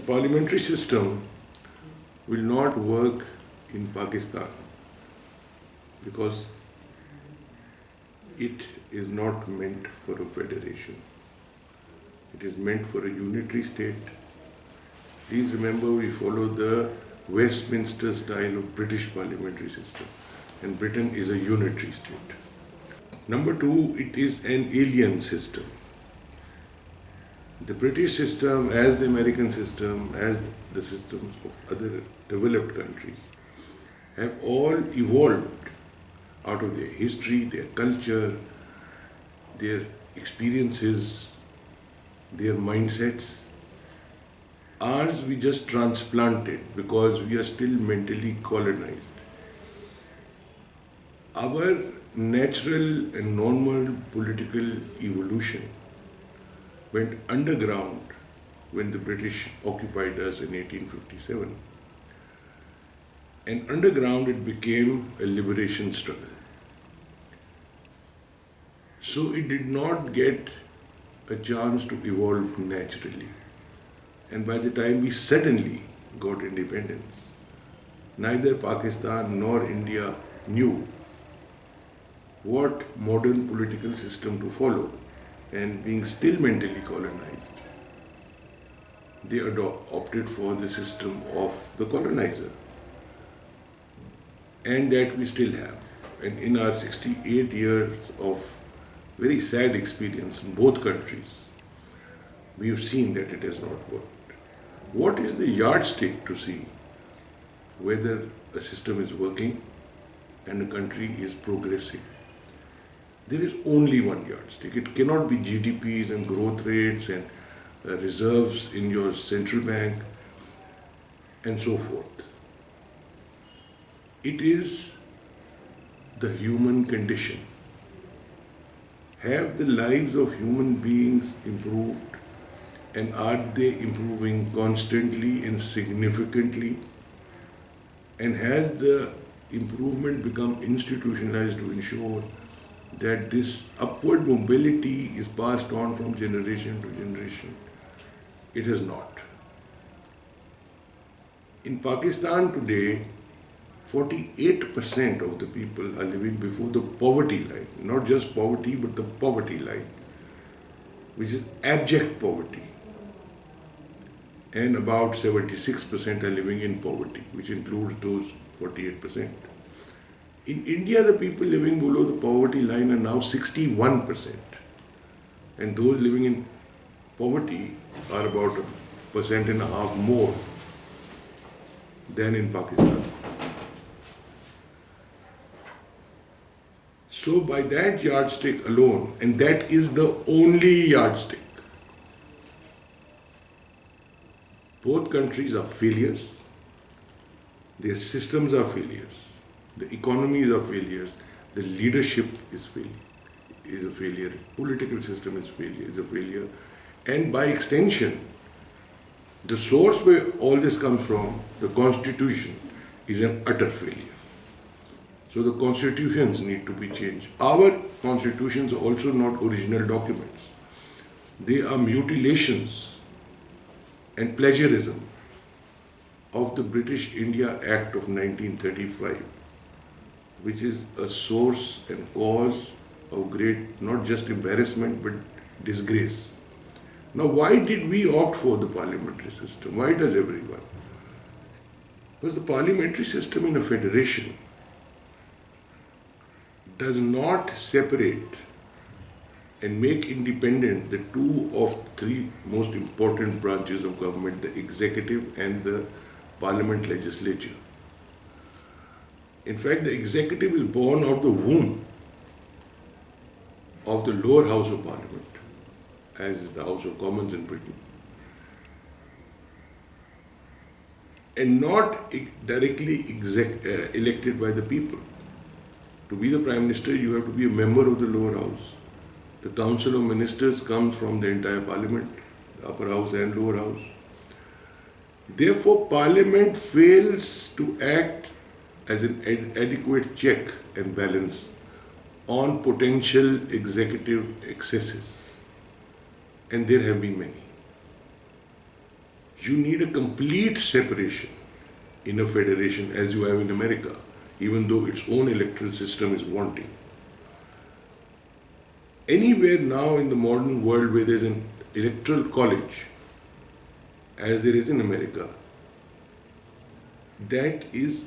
The parliamentary system will not work in Pakistan because it is not meant for a federation. It is meant for a unitary state. Please remember, we follow the Westminster style of British parliamentary system, and Britain is a unitary state. Number two, it is an alien system. The British system, as the American system, as the systems of other developed countries, have all evolved out of their history, their culture, their experiences, their mindsets. Ours we just transplanted because we are still mentally colonized. Our natural and normal political evolution went underground when the British occupied us in 1857. And underground it became a liberation struggle. So it did not get a chance to evolve naturally. And by the time we suddenly got independence, neither Pakistan nor India knew what modern political system to follow, and being still mentally colonized, they opted for the system of the colonizer. And that we still have. And in our 68 years of very sad experience in both countries, we have seen that it has not worked. What is the yardstick to see whether a system is working and a country is progressing? There is only one yardstick. It cannot be GDPs and growth rates and reserves in your central bank and so forth. It is the human condition. Have the lives of human beings improved, and are they improving constantly and significantly? And has the improvement become institutionalized to ensure that this upward mobility is passed on from generation to generation? It has not. In Pakistan today, 48% of the people are living before the poverty line, not just poverty, but the poverty line, which is abject poverty. And about 76% are living in poverty, which includes those 48%. In India, the people living below the poverty line are now 61%. And those living in poverty are about 1.5% more than in Pakistan. So by that yardstick alone, and that is the only yardstick, both countries are failures, their systems are failures, the economies are failures, the leadership is a failure, political system is a failure, and by extension, the source where all this comes from, the constitution, is an utter failure. So the constitutions need to be changed. Our constitutions are also not original documents. They are mutilations and plagiarism of the British India Act of 1935, which is a source and cause of great, not just embarrassment, but disgrace. Now, why did we opt for the parliamentary system? Why does everyone? Because the parliamentary system in a federation does not separate and make independent the two of three most important branches of government, the executive and the parliament legislature. In fact, the executive is born out of the womb of the lower house of parliament, as is the House of Commons in Britain, and not directly elected by the people. To be the Prime Minister, you have to be a member of the lower house. The Council of Ministers comes from the entire Parliament, the upper house and lower house. Therefore, Parliament fails to act as an adequate check and balance on potential executive excesses. And there have been many. You need a complete separation in a federation as you have in America, even though its own electoral system is wanting. Anywhere now in the modern world where there's an electoral college, as there is in America, that is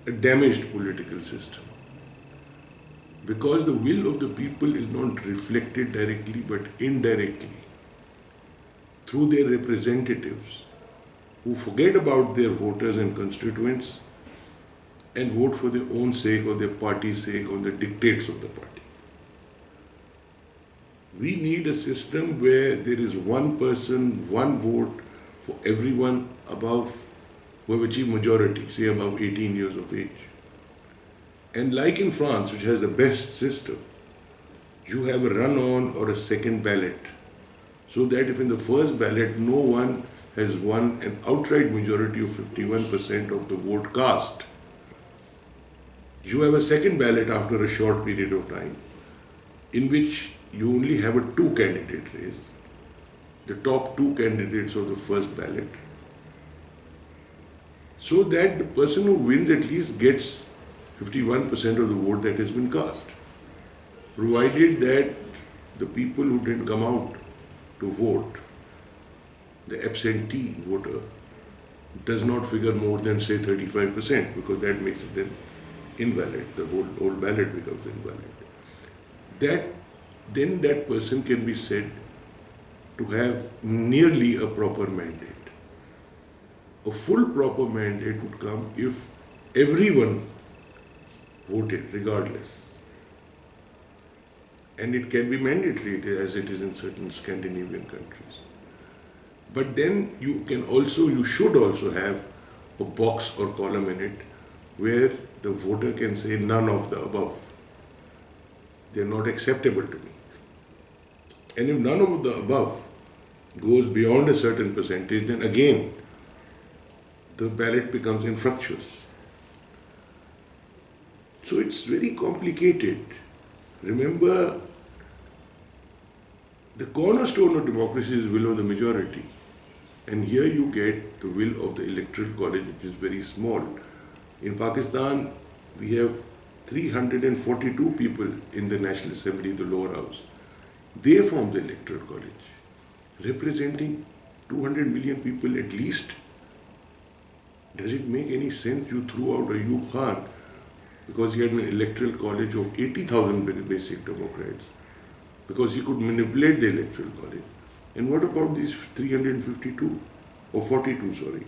a damaged political system. Because the will of the people is not reflected directly but indirectly through their representatives who forget about their voters and constituents and vote for their own sake or their party's sake or the dictates of the party. We need a system where there is one person, one vote for everyone above who have achieved majority, say above 18 years of age. And like in France, which has the best system, you have a run-on or a second ballot, so that if in the first ballot no one has won an outright majority of 51% of the vote cast, you have a second ballot after a short period of time, in which you only have a two-candidate race, the top two candidates of the first ballot, so that the person who wins at least gets 51% of the vote that has been cast, provided that the people who didn't come out to vote, the absentee voter, does not figure more than say 35%, because that makes it then invalid, the whole ballot becomes invalid. Then that person can be said to have nearly a proper mandate. A full proper mandate would come if everyone voted regardless. And it can be mandatory as it is in certain Scandinavian countries. But then you should also have a box or column in it where the voter can say none of the above. They're not acceptable to me. And if none of the above goes beyond a certain percentage, then again the ballot becomes infructuous. So it's very complicated. Remember, the cornerstone of democracy is the will of the majority. And here you get the will of the electoral college, which is very small. In Pakistan, we have 342 people in the National Assembly, the lower house. They form the electoral college, representing 200 million people at least. Does it make any sense you threw out Ayub Khan because he had an electoral college of 80,000 basic Democrats, because he could manipulate the electoral college? And what about these 352 or 42, sorry?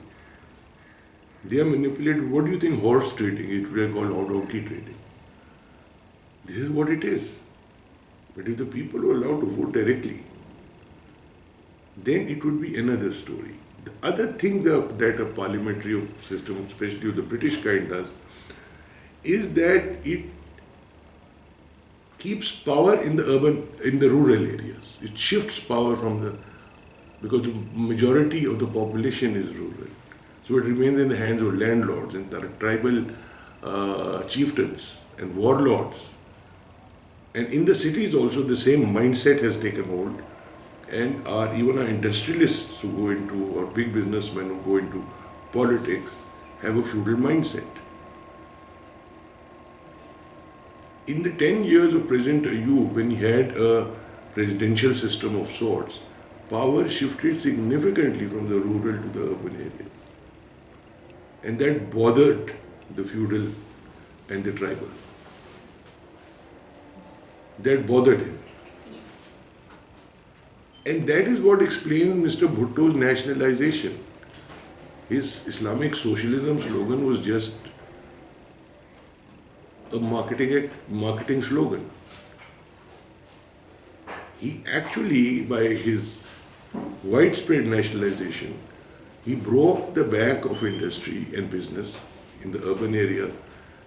They are manipulated. What do you think horse trading is? We are called donkey trading. This is what it is. But if the people were allowed to vote directly, then it would be another story. The other thing that a parliamentary system, especially of the British kind, does is that it keeps power in the rural areas. It shifts power because the majority of the population is rural. So it remains in the hands of landlords and tribal chieftains and warlords. And in the cities also the same mindset has taken hold, and even our industrialists who go into, or big businessmen who go into politics, have a feudal mindset. In the 10 years of President Ayub, when he had a presidential system of sorts, power shifted significantly from the rural to the urban areas. And that bothered the feudal and the tribal. That bothered him. And that is what explains Mr. Bhutto's nationalization. His Islamic socialism slogan was just a marketing slogan. He actually, by his widespread nationalization, he broke the back of industry and business in the urban area,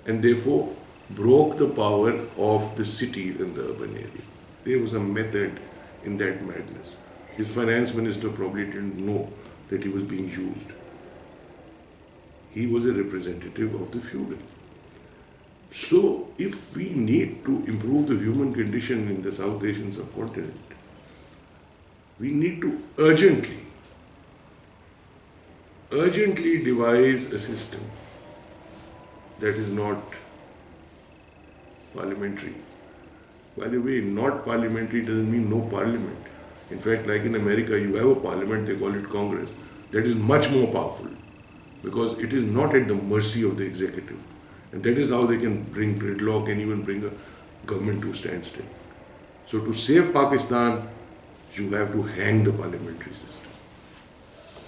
and therefore broke the power of the cities in the urban area. There was a method in that madness. His finance minister probably didn't know that he was being used. He was a representative of the feudal. So, if we need to improve the human condition in the South Asian subcontinent, we need to urgently urgently devise a system that is not parliamentary. By the way, not parliamentary doesn't mean no parliament. In fact, like in America, you have a parliament, they call it Congress, that is much more powerful because it is not at the mercy of the executive. And that is how they can bring gridlock and even bring a government to a standstill. So to save Pakistan, you have to hang the parliamentary system.